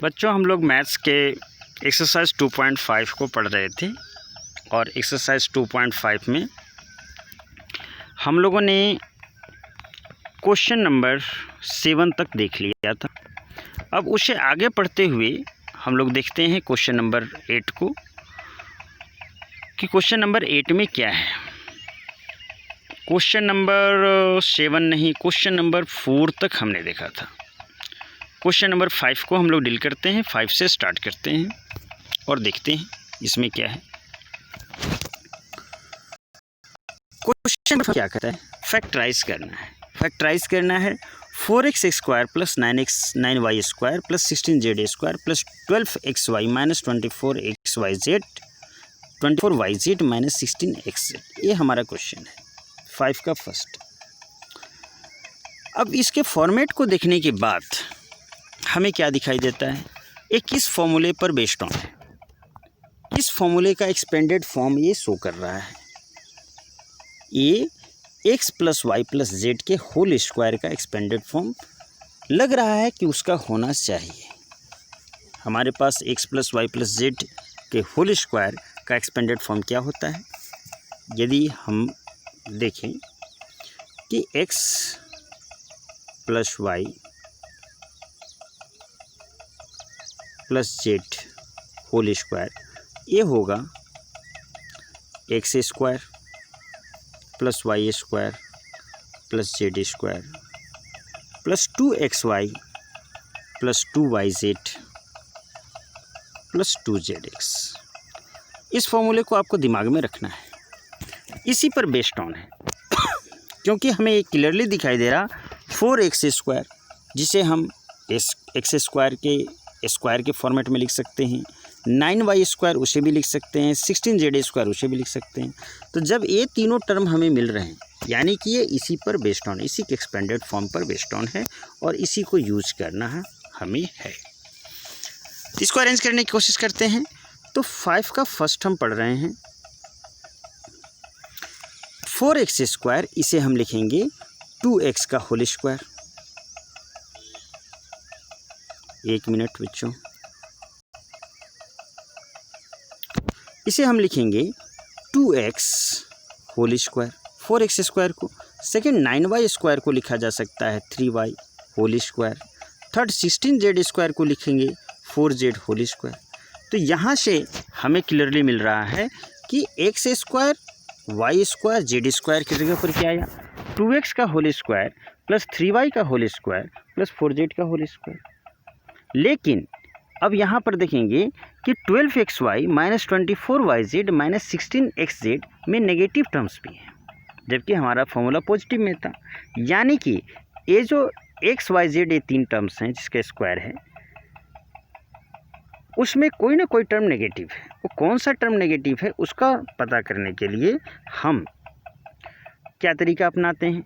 बच्चों, हम लोग मैथ्स के एक्सरसाइज 2.5 को पढ़ रहे थे और एक्सरसाइज 2.5 में हम लोगों ने क्वेश्चन नंबर 7 तक देख लिया था। अब उसे आगे पढ़ते हुए हम लोग देखते हैं क्वेश्चन नंबर 8 को कि क्वेश्चन नंबर 8 में क्या है। क्वेश्चन नंबर 7 नहीं, क्वेश्चन नंबर 4 तक हमने देखा था। क्वेश्चन नंबर 5 को हम लोग डील करते हैं। 5 से स्टार्ट करते हैं और देखते हैं इसमें क्या है। क्वेश्चन क्या कहता है, फैक्टराइज करना है। फैक्टराइज करना है 4x² plus 9y square plus 16z square plus 12xy minus 24yz minus 16xz। ये हमारा क्वेश्चन है 5 का फर्स्ट। अब इसके फॉर्मेट को देखने के बाद हमें क्या दिखाई देता है, ये किस फॉर्मूले पर बेस्ड ऑन है। इस फॉर्मूले का एक्सपेंडेड फॉर्म ये शो कर रहा है। ये x plus y plus z के होल स्क्वायर का एक्सपेंडेड फॉर्म लग रहा है कि उसका होना चाहिए। हमारे पास x plus y plus z के होल स्क्वायर का एक्सपेंडेड फॉर्म क्या होता है। यदि हम देखें कि x plus y plus z whole square, ये होगा x square plus y square plus z square plus 2xy plus 2yz plus 2zx। इस फॉर्मूले को आपको दिमाग में रखना है, इसी पर बेस्ड ऑन है। क्योंकि हमें ये क्लियरली दिखाई दे रहा 4x², जिसे हम एक्स स्क्वायर के फॉर्मेट में लिख सकते हैं, 9y² उसे भी लिख सकते हैं, 16z² उसे भी लिख सकते हैं। तो जब ये तीनों टर्म हमें मिल रहे हैं, यानी कि ये इसी पर बेस्ड ऑन, इसी के एक्सपेंडेड फॉर्म पर बेस्ड ऑन है और इसी को यूज करना है हमें है। इसको अरेंज करने की कोशिश करते हैं। तो 5 का फर्स्ट हम पढ़ रहे हैं 4x², इसे हम लिखेंगे 2x का होल स्क्वायर। 1 मिनट बच्चों, इसे हम लिखेंगे 2x होल स्क्वायर। 4x² को, सेकेंड 9y² को लिखा जा सकता है 3y whole square. Third 16z² को लिखेंगे 4z होल स्क्वायर। तो यहाँ से हमें क्लियरली मिल रहा है कि x² y² z² की जगह पर क्या आया, 2x का होल स्क्वायर प्लस 3y का होल स्क्वायर प्लस 4z का होल स्क्वायर। लेकिन अब यहाँ पर देखेंगे कि 12xy minus 24yz minus 16xz में नेगेटिव टर्म्स भी हैं, जबकि हमारा फॉर्मूला पॉजिटिव में था। यानी कि ये जो x y z ये 3 टर्म्स हैं जिसका स्क्वायर है, उसमें कोई ना कोई टर्म नेगेटिव है। वो कौन सा टर्म नेगेटिव है उसका पता करने के लिए हम क्या तरीका अपनाते हैं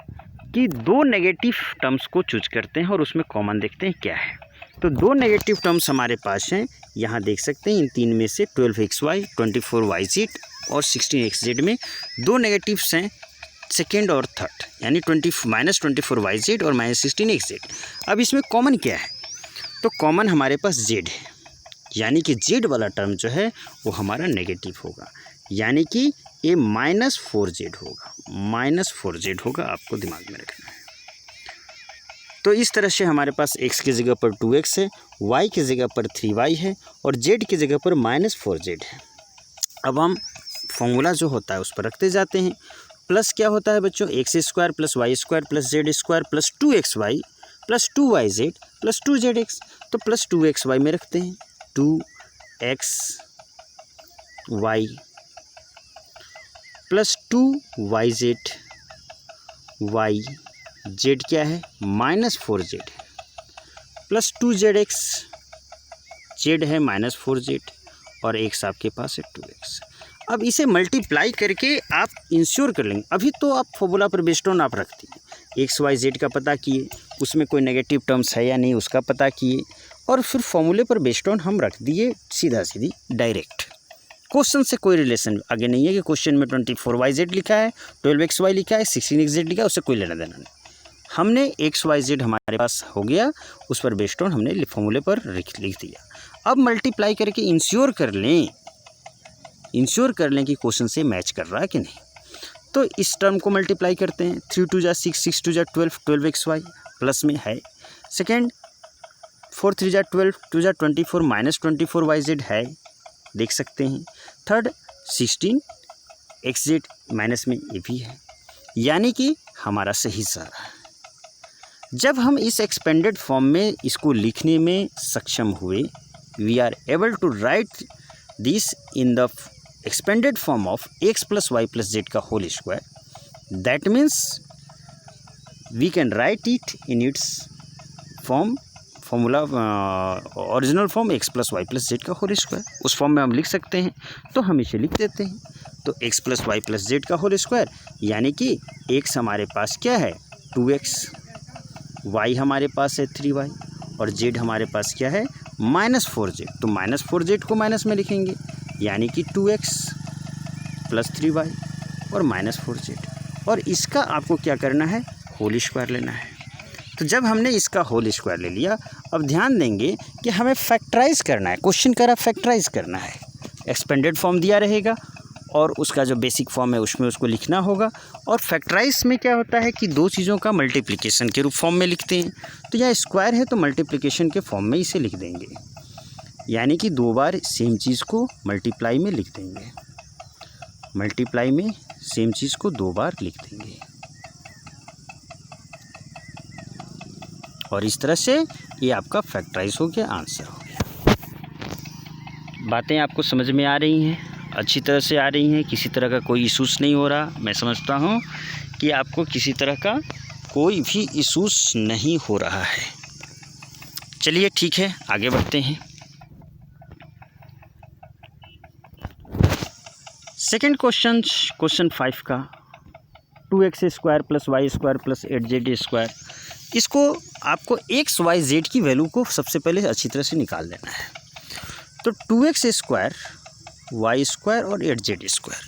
कि 2 नेगेटिव टर्म्स को चूज करते हैं और उसमें कॉमन देखते हैं क्या है। तो 2 नेगेटिव टर्म्स हमारे पास हैं, यहाँ देख सकते हैं। इन 3 में से 12xy 24yz और 16xz में 2 नेगेटिव्स हैं, सेकेंड और थर्ड, यानी माइनस 24yz और माइनस 16xz। अब इसमें कॉमन क्या है, तो कॉमन हमारे पास z है, यानी कि z वाला टर्म जो है वो हमारा नेगेटिव होगा, यानी कि ये -4z होगा। -4z होगा, आपको दिमाग में रखना है। तो इस तरह से हमारे पास x की जगह पर 2x है, y की जगह पर 3y है और z की जगह पर -4z है। अब हम फॉर्मूला जो होता है उस पर रखते जाते हैं। प्लस क्या होता है बच्चों, x² plus y² plus z² plus 2xy plus 2yz plus 2zx। तो प्लस 2xy में रखते हैं, 2xy plus 2yz, y z क्या है -4z प्लस 2zx, z है -4z और x आपके पास है 2x। अब इसे मल्टीप्लाई करके आप इंश्योर कर लेंगे। अभी तो आप फॉर्मूला पर बेस्ड ऑन आप रखती हैं, एक्स वाई जेड का पता किए, उसमें कोई नेगेटिव टर्म्स है या नहीं उसका पता किए, और फिर फॉर्मूले पर बेस्ड ऑन हम रख दिए सीधा सीधी डायरेक्ट। क्वेश्चन से कोई रिलेशन आगे नहीं है कि क्वेश्चन में 24yz लिखा है, 12xy लिखा है, 16xz लिखा है, उससे कोई लेना देना नहीं। हमने एक्स वाई जेड हमारे पास हो गया, उस पर बेस्ड ऑन हमने फॉर्मूले पर लिख दिया। अब मल्टीप्लाई करके इंश्योर कर लें कि क्वेश्चन से मैच कर रहा है कि नहीं। तो इस टर्म को मल्टीप्लाई करते हैं, 3 2 जा 6, 6 2 जा 12, 12xy प्लस में है। सेकेंड 4 3 जा 12, 2 जा 24, माइनस 24yz है, देख सकते हैं। थर्ड 16xz माइनस में ये भी है, यानी कि हमारा सही सारा है। जब हम इस एक्सपेंडेड फॉर्म में इसको लिखने में सक्षम हुए, we are able to write this in the expanded form of x plus y plus z का whole square, that means we can write it in its formula original form x plus y plus z का whole square, उस form में हम लिख सकते हैं। तो हम इसे लिख देते हैं। तो x plus y plus z का होल स्क्वायर, यानी कि x हमारे पास क्या है 2x, y हमारे पास है 3y और z हमारे पास क्या है -4z। तो -4z को माइनस में लिखेंगे, यानी कि 2x प्लस 3y और -4z, और इसका आपको क्या करना है होल स्क्वायर लेना है। तो जब हमने इसका होल स्क्वायर ले लिया, अब ध्यान देंगे कि हमें फैक्टराइज करना है, क्वेश्चन करा फैक्टराइज करना है। एक्सपेंडेड फॉर्म दिया रहेगा और उसका जो बेसिक फॉर्म है उसमें उसको लिखना होगा। और फैक्टराइज में क्या होता है कि दो चीज़ों का मल्टीप्लिकेशन के रूप फॉर्म में लिखते हैं। तो यहाँ स्क्वायर है तो मल्टीप्लिकेशन के फॉर्म में इसे लिख देंगे, यानी कि दो बार सेम चीज़ को मल्टीप्लाई में लिख देंगे, मल्टीप्लाई में सेम चीज़ को दो बार लिख देंगे। और इस तरह से ये आपका फैक्टराइज हो गया, आंसर हो गया। बातें आपको समझ में आ रही हैं, अच्छी तरह से आ रही हैं, किसी तरह का कोई इशूज़ नहीं हो रहा। मैं समझता हूँ कि आपको किसी तरह का कोई भी इशूज़ नहीं हो रहा है। चलिए ठीक है, आगे बढ़ते हैं। सेकंड क्वेश्चन 5 का 2x square plus y square plus 8z square, इसको आपको x y z की वैल्यू को सबसे पहले अच्छी तरह से निकाल लेना है। तो 2x स्क्वायर वाई स्क्वायर और 8z स्क्वायर,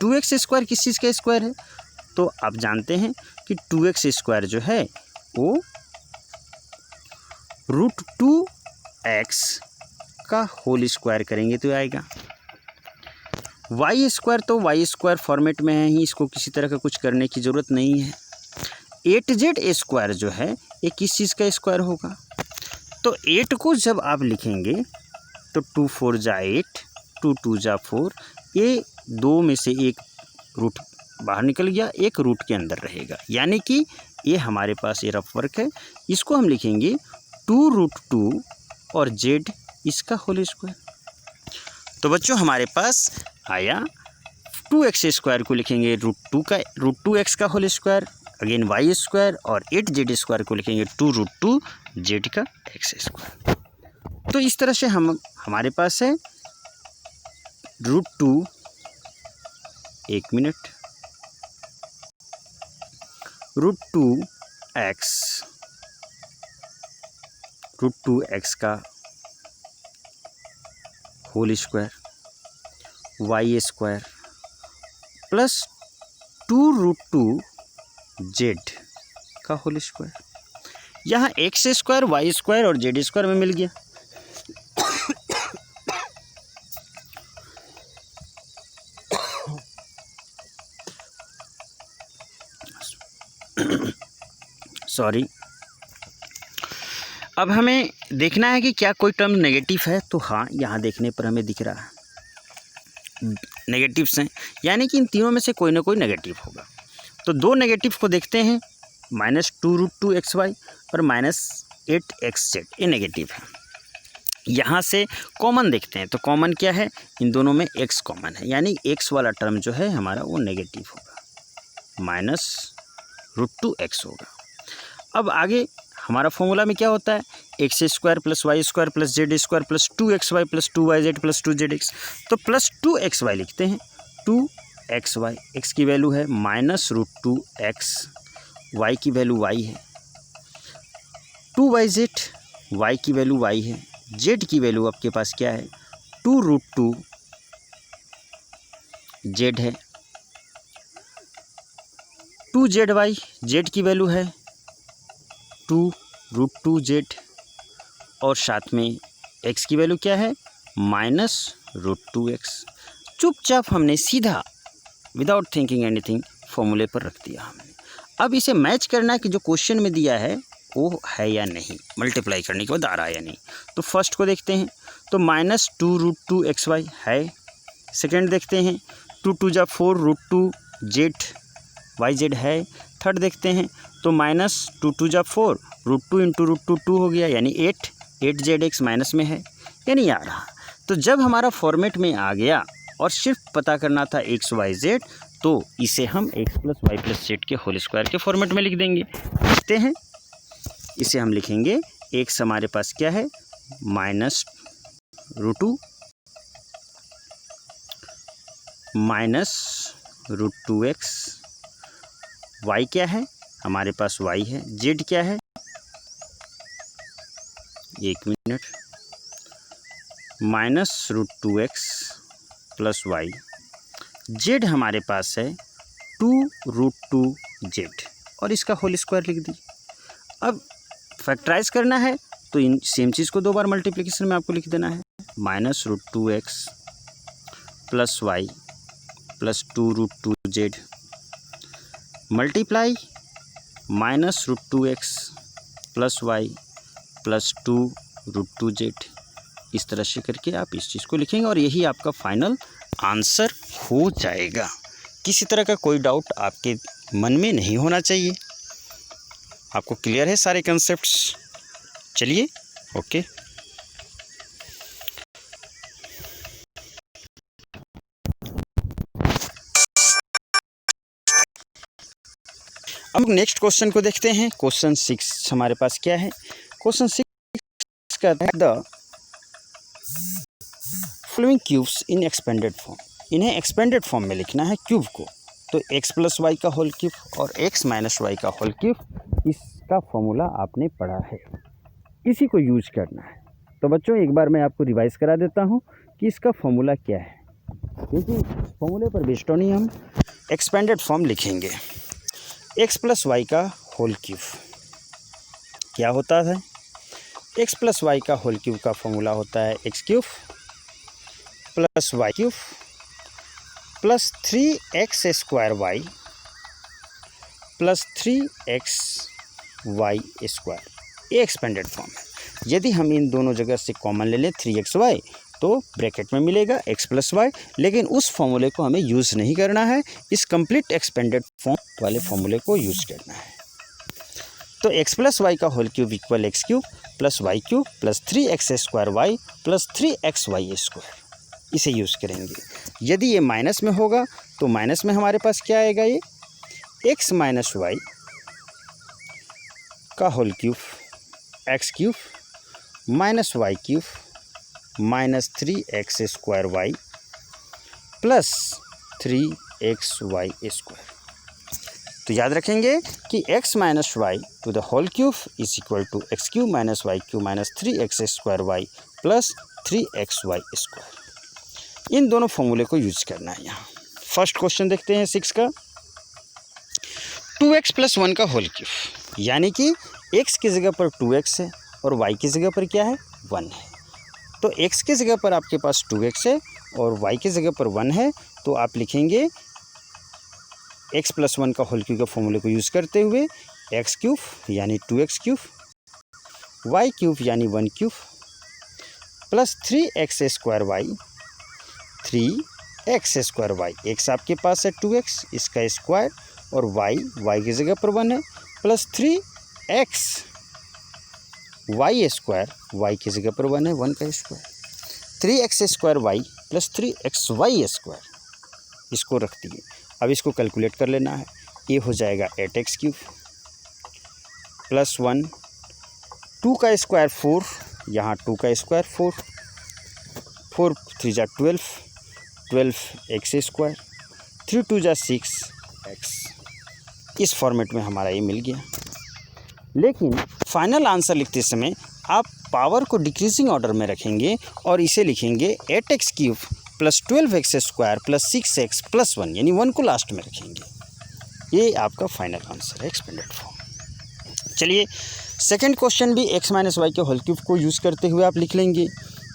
2x स्क्वायर किस चीज़ का स्क्वायर है? तो आप जानते हैं कि 2x स्क्वायर जो है वो √2x का होल स्क्वायर करेंगे तो आएगा। वाई स्क्वायर तो वाई स्क्वायर फॉर्मेट में है ही, इसको किसी तरह का कुछ करने की ज़रूरत नहीं है। 8z स्क्वायर जो है ये किस चीज़ का स्क्वायर होगा? तो 8 को जब आप लिखेंगे तो 2 4 जा 8, 2 2 जा 4, ये दो में से एक रूट बाहर निकल गया, एक रूट के अंदर रहेगा, यानी कि ये हमारे पास ये रफ वर्क है। इसको हम लिखेंगे 2√2 और z इसका होल स्क्वायर। तो बच्चों हमारे पास आया 2x स्क्वायर को लिखेंगे √2x का whole square, again y square, और 8z स्क्वायर को लिखेंगे 2√2 z का x स्क्वायर। तो इस तरह से हमारे पास है √2, एक मिनट, √2x का whole square, y square plus 2√2z का होल स्क्वायर। यहाँ x स्क्वायर वाई स्क्वायर और z स्क्वायर में मिल गया। सॉरी। अब हमें देखना है कि क्या कोई टर्म नेगेटिव है। तो हाँ, यहाँ देखने पर हमें दिख रहा है नेगेटिव्स हैं, यानी कि इन तीनों में से कोई ना कोई नेगेटिव होगा। तो दो नेगेटिव को देखते हैं, -2√2xy और -8xz, ये नेगेटिव है। यहाँ से कॉमन देखते हैं, तो कॉमन क्या है? इन दोनों में x कॉमन है, यानी x वाला टर्म जो है हमारा वो नेगेटिव होगा, -√2x होगा। अब आगे हमारा फॉर्मूला में क्या होता है? X square plus y square plus z square plus 2xy plus 2yz plus 2zx। तो प्लस 2xy लिखते हैं, 2xy, x की वैल्यू है -√2x, y की वैल्यू y है, 2yz, y की वैल्यू y है, z की वैल्यू आपके पास क्या है? 2√2z है, 2zy, z की वैल्यू है 2√2z और साथ में x की वैल्यू क्या है -√2x। चुपचाप हमने सीधा विदाउट थिंकिंग एनीथिंग फॉर्मूले पर रख दिया हमने। अब इसे मैच करना है कि जो क्वेश्चन में दिया है वो है या नहीं, मल्टीप्लाई करने के बाद आ रहा है या नहीं। तो फर्स्ट को देखते हैं, तो -2√2xy है। सेकेंड देखते हैं 2×2 √2z yz है। थर्ड देखते हैं तो -2×4 √2 × 2 हो गया यानी 8zx माइनस में है यानी आ रहा। तो जब हमारा फॉर्मेट में आ गया और सिर्फ पता करना था x y z, तो इसे हम x + y + z के होल स्क्वायर के फॉर्मेट में लिख देंगे। देखते हैं, इसे हम लिखेंगे x हमारे पास क्या है -√2 -√2x, y क्या है हमारे पास y है, z क्या है 1 मिनट -√2x + y, z हमारे पास है 2√2z और इसका होल स्क्वायर लिख दी। अब फैक्टराइज करना है तो इन सेम चीज़ को 2 बार मल्टीप्लिकेशन में आपको लिख देना है -√2x + y + 2√2z multiply -√2x + y + 2√2z। इस तरह से करके आप इस चीज़ को लिखेंगे और यही आपका फाइनल आंसर हो जाएगा। किसी तरह का कोई डाउट आपके मन में नहीं होना चाहिए। आपको क्लियर है सारे कंसेप्ट्स? चलिए ओके। अब नेक्स्ट क्वेश्चन को देखते हैं। क्वेश्चन 6 हमारे पास क्या है? क्वेश्चन 6 कहता है the following cubes in expanded form. इन्हें एक्सपेंडेड फॉर्म में लिखना है क्यूब को। तो x + y का होल क्यूब और x - y का होल क्यूब, इसका फॉर्मूला आपने पढ़ा है, इसी को यूज करना है। तो बच्चों एक बार मैं आपको रिवाइज करा देता हूँ कि इसका फॉर्मूला क्या है, क्योंकि फॉर्मूले पर बेस्ड ऑन ही हम एक्सपेंडेड फॉर्म लिखेंगे। x + y का होल क्यूब क्या होता है? x + y का होल क्यूब का फॉर्मूला होता है x³ + y³ + 3x² + 3xy²। ये एक्सपेंडेड फॉर्म है। यदि हम इन दोनों जगह से कॉमन ले लें 3xy, तो ब्रैकेट में मिलेगा x + y, लेकिन उस फॉर्मूले को हमें यूज़ नहीं करना है, इस कंप्लीट एक्सपेंडेड फॉर्म वाले फॉर्मूले को यूज़ करना है। तो x + y का whole cube equal x³ + y³ + 3x² + 3xy², इसे यूज़ करेंगे। यदि ये माइनस में होगा तो माइनस में हमारे पास क्या आएगा, ये x - y का whole cube x³ - y³ - 3x² + 3xy²। तो याद रखेंगे कि x - y to the whole cube is equal to x³ - y³ - 3x² + 3xy²। इन दोनों फॉर्मूले को यूज करना है यहाँ। फर्स्ट क्वेश्चन देखते हैं 6 का। 2x + 1 का होल क्यूब, यानी कि x की जगह पर 2x है और y की जगह पर क्या है 1 है। तो x की जगह पर आपके पास 2x है और y की जगह पर 1 है, तो आप लिखेंगे x + 1 का होल क्यूब के फॉर्मूले को यूज़ करते हुए x³ यानी 2x³ y³ यानी 1³ + 3x² 3x² x आपके पास है 2x, इसका स्क्वायर, और y की जगह पर 1 है, + 3xy² y की जगह पर 1 है, 1 का स्क्वायर, 3x² + 3xy², इसको रख दिए। अब इसको कैलकुलेट कर लेना है। ये हो जाएगा 8x³ + 1, 2 का स्क्वायर 4, यहाँ 2 का स्क्वायर 4, 4 3 = 12, 12x², 3 2 = 6x। इस फॉर्मेट में हमारा ये मिल गया। लेकिन फाइनल आंसर लिखते समय आप पावर को डिक्रीजिंग ऑर्डर में रखेंगे और इसे लिखेंगे 8x³ + 12x² + 6x + 1, यानी 1 को लास्ट में रखेंगे। ये आपका फाइनल आंसर है एक्सपेंडेड फॉर्म। चलिए सेकंड क्वेश्चन भी x माइनस वाई के होल क्यूब को यूज़ करते हुए आप लिख लेंगे।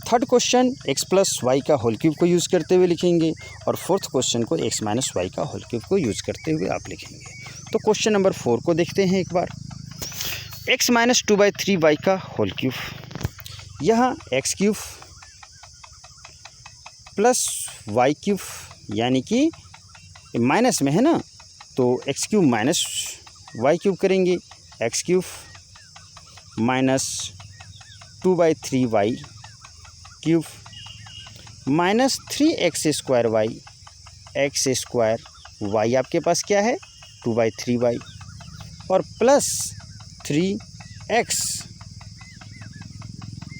Third question x plus y का होल क्यूब को यूज़ करते हुए लिखेंगे और फोर्थ क्वेश्चन को x माइनस वाई का होल क्यूब को यूज़ करते हुए आप लिखेंगे। तो क्वेश्चन नंबर 4 को देखते हैं एक बार। x माइनस 2/3 वाई का होल क्यूब, यहाँ x cube plus y cube यानी कि माइनस में है ना, तो x cube minus y cube करेंगे, x cube minus 2/3 y cube minus 3x² y, x² y आपके पास क्या है 2/3 वाई और प्लस 3x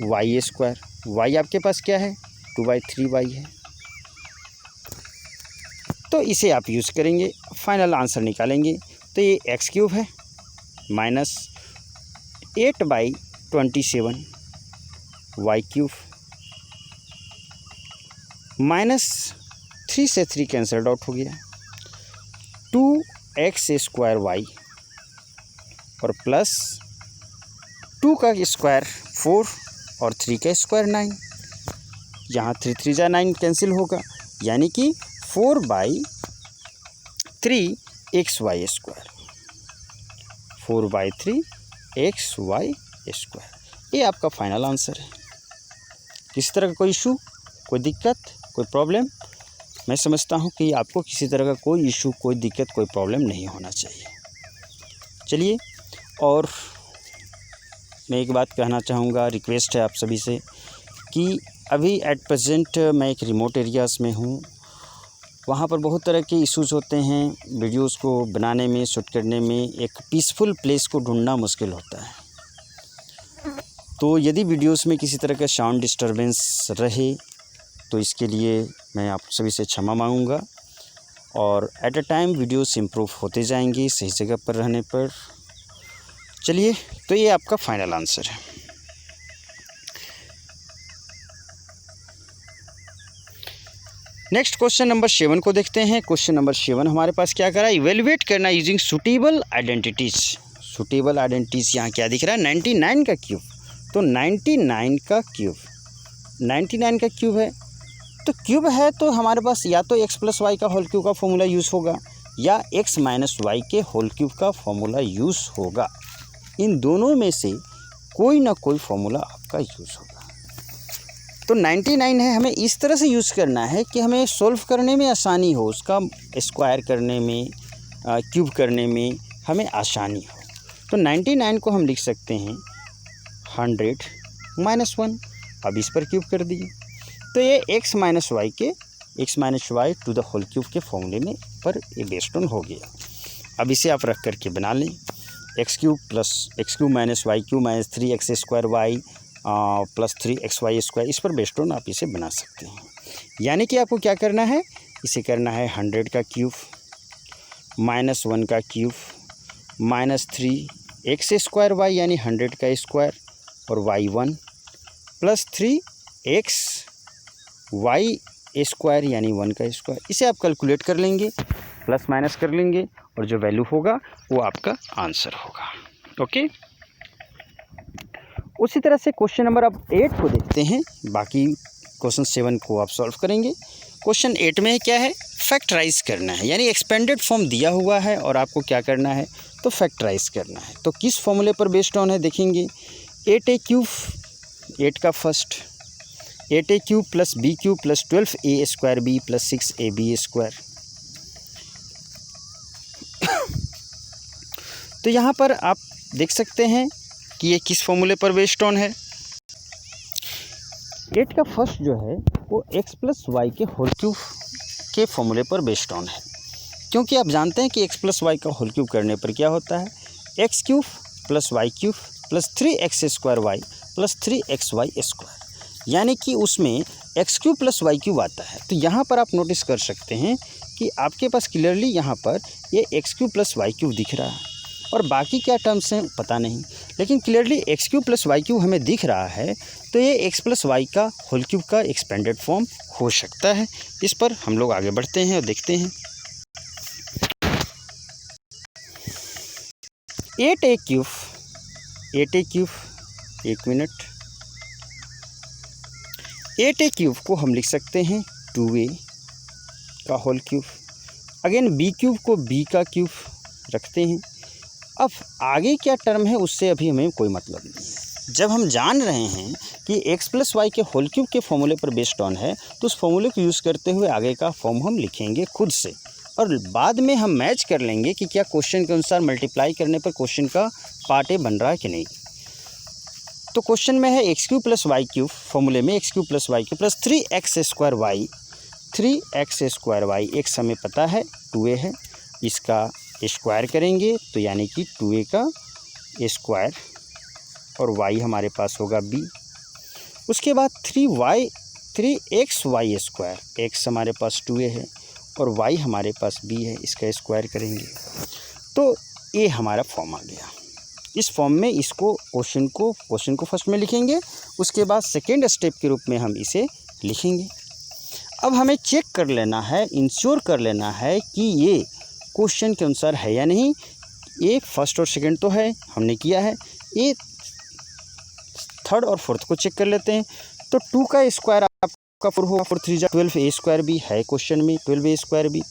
y², वाई आपके पास क्या है 2/3 वाई है। तो इसे आप यूज़ करेंगे, फाइनल आंसर निकालेंगे। तो ये एक्स क्यूब है माइनस 8/27 वाई क्यूब माइनस 3 से 3 कैंसल्ड आउट हो गया, 2x² वाई और प्लस 2 का स्क्वायर 4 और 3 का स्क्वायर 9, यहाँ 3 3 जा 9 कैंसिल होगा यानी कि 4/3xy², 4/3xy²। ये आपका फाइनल आंसर है। किसी तरह का कोई इशू, कोई दिक्कत, कोई प्रॉब्लम? मैं समझता हूँ कि आपको किसी तरह का कोई इशू, कोई दिक्कत, कोई प्रॉब्लम नहीं होना चाहिए। चलिए, और मैं एक बात कहना चाहूँगा, रिक्वेस्ट है आप सभी से कि अभी एट प्रेजेंट मैं एक रिमोट एरियाज़ में हूँ, वहाँ पर बहुत तरह के इश्यूज़ होते हैं। वीडियोस को बनाने में, शूट करने में एक पीसफुल प्लेस को ढूंढना मुश्किल होता है। तो यदि वीडियोस में किसी तरह का साउंड डिस्टरबेंस रहे तो इसके लिए मैं आप सभी से क्षमा मांगूंगा और at a time videos improve होते जाएंगे सही जगह पर रहने पर। चलिए, तो ये आपका फाइनल आंसर है। नेक्स्ट क्वेश्चन नंबर 7 को देखते हैं। क्वेश्चन नंबर 7 हमारे पास क्या करा, इवेलुएट करना using suitable identities. Suitable identities यहाँ क्या दिख रहा है 99 का क्यूब, तो 99 का क्यूब, 99 का क्यूब है। तो क्यूब है तो हमारे पास या तो x प्लस वाई का होल क्यूब का फॉर्मूला यूज़ होगा या x माइनस वाई के होल क्यूब का फॉर्मूला यूज़ होगा। इन दोनों में से कोई ना कोई फॉर्मूला आपका यूज़ होगा। तो 99 है, हमें इस तरह से यूज़ करना है कि हमें सॉल्व करने में आसानी हो, उसका स्क्वायर करने में, क्यूब करने में हमें आसानी हो। तो 99 को हम लिख सकते हैं 100 माइनस 1, अब इस पर क्यूब कर दिए तो ये x minus y to the whole cube के फॉर्मूले में पर ये बेस्ड ऑन हो गया। अब इसे आप रख करके बना लें, x cube minus y cube minus 3x² y plus 3xy², इस पर बेस्ड ऑन आप इसे बना सकते हैं। यानी कि आपको क्या करना है, इसे करना है 100 का क्यूब माइनस 1 का क्यूब माइनस 3x² वाई यानी 100 का स्क्वायर और y1 प्लस 3xy² यानी 1 का स्क्वायर। इसे आप कैलकुलेट कर लेंगे, प्लस माइनस कर लेंगे और जो वैल्यू होगा वो आपका आंसर होगा। ओके, उसी तरह से क्वेश्चन नंबर अब 8 को देखते हैं। बाकी क्वेश्चन 7 को आप सॉल्व करेंगे। क्वेश्चन 8 में क्या है, फैक्टराइज करना है, यानी एक्सपेंडेड फॉर्म दिया हुआ है और आपको क्या करना है तो फैक्टराइज करना है। तो किस फॉर्मूले पर बेस्ड ऑन है देखेंगे, 8a क्यूब, 8 का first 8a cube plus b cube plus 12a² plus 6ab²। तो यहाँ पर आप देख सकते हैं कि ये किस फॉर्मूले पर बेस्ड ऑन है। 8 का फर्स्ट जो है वो x प्लस वाई के होल क्यूब के फॉर्मूले पर बेस्ड ऑन है, क्योंकि आप जानते हैं कि x प्लस वाई का होल क्यूब करने पर क्या होता है, x cube plus y cube plus 3x² y plus 3xy², यानी कि उसमें x cube plus y cube आता है। तो यहाँ पर आप नोटिस कर सकते हैं कि आपके पास क्लियरली यहाँ पर ये x cube plus y cube दिख रहा है और बाकी क्या टर्म्स हैं पता नहीं, लेकिन clearly x cube plus y cube हमें दिख रहा है। तो ये x प्लस वाई का होल क्यूब का एक्सपेंडेड फॉर्म हो सकता है। इस पर हम लोग आगे बढ़ते हैं और देखते हैं। 8a क्यूब, 8a क्यूब, एक मिनट, 8a क्यूब को हम लिख सकते हैं 2a का whole cube. Again b cube को b का क्यूब रखते हैं। अब आगे क्या टर्म है उससे अभी हमें कोई मतलब नहीं है। जब हम जान रहे हैं कि x प्लस वाई के होल क्यूब के फॉर्मूले पर बेस्ड ऑन है, तो उस फॉर्मूले को यूज़ करते हुए आगे का फॉर्म हम लिखेंगे खुद से, और बाद में हम मैच कर लेंगे कि क्या क्वेश्चन के अनुसार मल्टीप्लाई करने पर क्वेश्चन का पार्ट ए बन रहा है कि नहीं। तो क्वेश्चन में है x cube plus y cube, फॉर्मूले में x cube plus y cube plus 3x square y, 3x square y, x हमें पता है 2a है, इसका स्क्वायर करेंगे तो यानी कि 2a का स्क्वायर, और y हमारे पास होगा b। उसके बाद 3x वाई स्क्वायर, x हमारे पास 2a है और y हमारे पास b है, इसका स्क्वायर करेंगे तो ये हमारा फॉर्म आ गया। इस फॉर्म में इसको क्वेश्चन को फर्स्ट में लिखेंगे, उसके बाद सेकेंड स्टेप के रूप में हम इसे लिखेंगे। अब हमें चेक कर लेना है, इंश्योर कर लेना है कि ये क्वेश्चन के अनुसार है या नहीं। ये फर्स्ट और सेकंड तो है, हमने किया है, ये थर्ड और फोर्थ को चेक कर लेते हैं। तो 2 का स्क्वायर आपका 4 होगा, 4 3 जा 12a स्क्वायर भी है क्वेश्चन में, 12a स्क्वायर भी,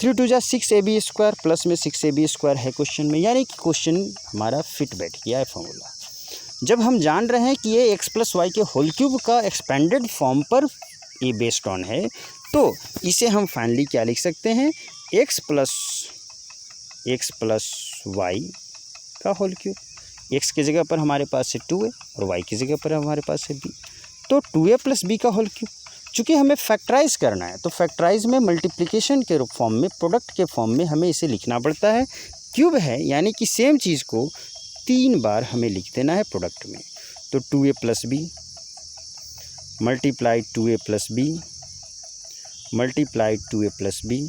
3 2 जा 6ab स्क्वायर प्लस में 6ab स्क्वायर है क्वेश्चन में, यानी कि क्वेश्चन हमारा फिट बैठ गया है फॉर्मूला। जब हम जान रहे हैं कि ये एक्स प्लस वाई के होल क्यूब का एक्सपेंडेड फॉर्म पर ये बेस्ड ऑन है, तो इसे हम फाइनली क्या लिख सकते हैं, एक्स प्लस वाई का होल क्यूब। एक्स की जगह पर हमारे पास है 2a और वाई की जगह पर हमारे पास है b, तो 2a प्लस b का होल क्यूब। चूँकि हमें फैक्टराइज करना है तो फैक्टराइज में मल्टीप्लिकेशन के फॉर्म में, प्रोडक्ट के फॉर्म में हमें इसे लिखना पड़ता है। क्यूब है यानी कि सेम चीज़ को 3 बार हमें लिख देना है प्रोडक्ट में। तो 2a plus b multiply 2a plus b multiply 2a plus b।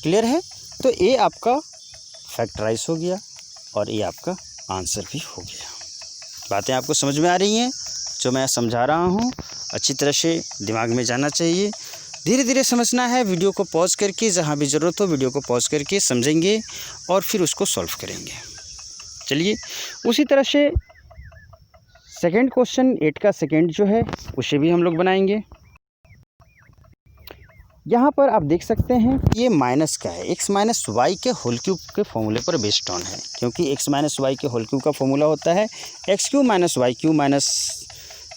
Clear है? तो ये आपका फैक्टराइज हो गया और ये आपका आंसर भी हो गया। बातें आपको समझ में आ रही हैं? जो मैं समझा रहा हूँ अच्छी तरह से दिमाग में जाना चाहिए, धीरे धीरे समझना है। वीडियो को पॉज करके, जहाँ भी ज़रूरत हो वीडियो को पॉज करके समझेंगे और फिर उसको सॉल्व करेंगे। चलिए उसी तरह से सेकंड क्वेश्चन 8 का सेकंड जो है उसे भी हम लोग बनाएंगे। यहाँ पर आप देख सकते हैं कि ये माइनस का है, x माइनस वाई के होल क्यूब के फॉर्मूले पर बेस्ड ऑन है, क्योंकि x माइनस वाई के होल क्यूब का फॉर्मूला होता है x cube minus y cube minus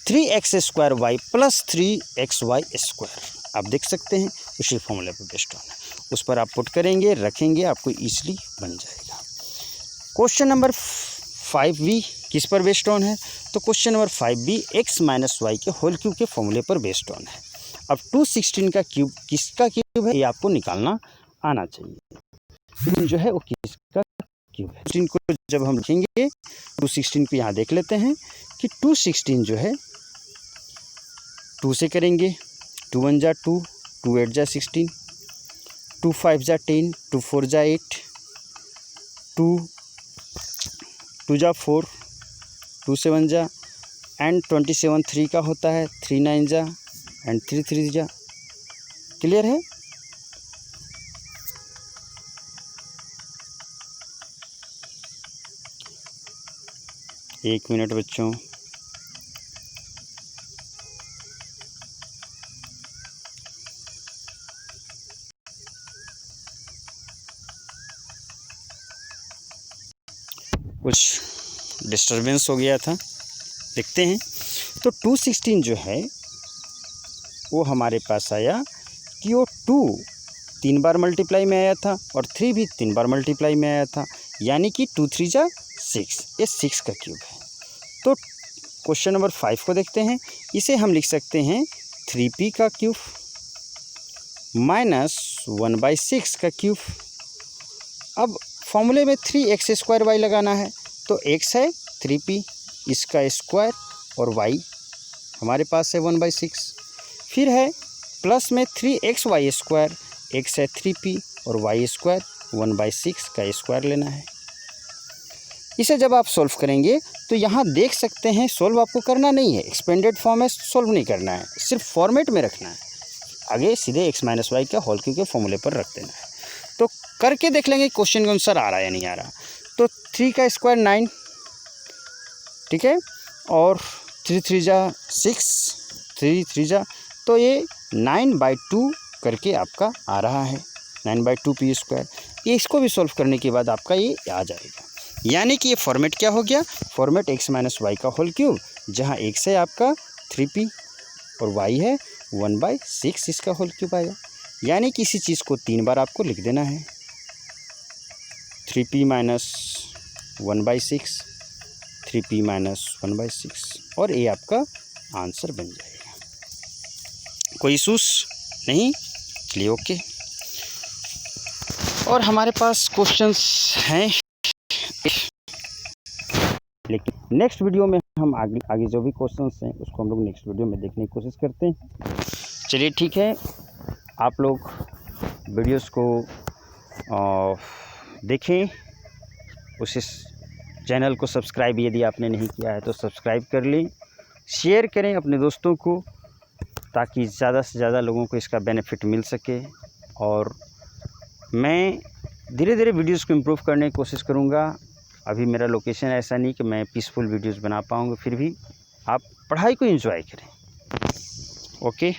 3x square y plus 3xy square. आप देख सकते हैं उसी फॉर्मूले पर बेस्ड ऑन है, उस पर आप पुट करेंगे, रखेंगे, आपको ईजिली बन जाएगा। क्वेश्चन नंबर 5b किस पर बेस्ड ऑन है? तो question number 5b x minus y के होल क्यूब के फॉर्मूले पर बेस्ड ऑन है। अब 216 का क्यूब किसका क्यूब है ये आपको निकालना आना चाहिए, जो है वो किसका क्यूब है। 16 को जब हम लिखेंगे 216 को यहाँ देख लेते हैं कि 216 जो है 2 से करेंगे, 2 1 जा 2, 2 8 जा 16, 2 5 जा 10, 2 4 जा 8, 2 2 जा 4, 2 7 जा एंड 27 3 का होता है, 3 9 जा एंड 3 3 जा। क्लियर है? एक मिनट बच्चों, कुछ डिस्टरबेंस हो गया था, देखते हैं। तो 216 जो है वो हमारे पास आया कि वो 2 3 बार मल्टीप्लाई में आया था और 3 भी 3 बार मल्टीप्लाई में आया था, यानी कि 2 3 जा 6, ये 6 का क्यूब है। तो क्वेश्चन नंबर 5 को देखते हैं, इसे हम लिख सकते हैं 3p का क्यूब माइनस 1/6 का क्यूब। अब फॉर्मूले में 3x स्क्वायर वाई लगाना है, तो x है 3p, इसका स्क्वायर, और y हमारे पास है 1/6। फिर है प्लस में 3xy स्क्वायर, x है 3p और y स्क्वायर 1/6 का स्क्वायर लेना है। इसे जब आप सॉल्व करेंगे तो यहाँ देख सकते हैं, सॉल्व आपको करना नहीं है, एक्सपेंडेड फॉर्म है, सॉल्व नहीं करना है, सिर्फ फॉर्मेट में रखना है। आगे सीधे x माइनस वाई का होल क्यूब के फॉर्मूले पर रख देना है। तो करके देख लेंगे क्वेश्चन के अनुसार आ रहा है या नहीं आ रहा। तो 3 का स्क्वायर 9, ठीक है, और 3 3 जा 6, 3 3 जा, तो ये 9/2 करके आपका आ रहा है, 9/2 पी स्क्वायर। ये इसको भी सॉल्व करने के बाद आपका ये आ जाएगा। यानी कि ये फॉर्मेट क्या हो गया, फॉर्मेट x माइनस वाई का होल क्यूब, जहाँ x है आपका 3p और y है 1/6 इसका होल क्यूब आएगा। यानी कि इसी चीज़ को 3 बार आपको लिख देना है, 3p माइनस 1/6, 3p माइनस 1/6, और ये आपका आंसर बन जाएगा। कोई इशूस नहीं, चलिए ओके। और हमारे पास क्वेश्चंस हैं, लेकिन नेक्स्ट वीडियो में हम आगे जो भी क्वेश्चंस हैं उसको हम लोग नेक्स्ट वीडियो में देखने की कोशिश करते हैं। चलिए ठीक है, आप लोग वीडियोस को देखें, उस चैनल को सब्सक्राइब यदि आपने नहीं किया है तो सब्सक्राइब कर लें, शेयर करें अपने दोस्तों को, ताकि ज़्यादा से ज़्यादा लोगों को इसका बेनिफिट मिल सके। और मैं धीरे धीरे वीडियोस को इम्प्रूव करने की कोशिश करूँगा। अभी मेरा लोकेशन ऐसा नहीं कि मैं पीसफुल वीडियोस बना पाऊँगा, फिर भी आप पढ़ाई को एंजॉय करें। ओके।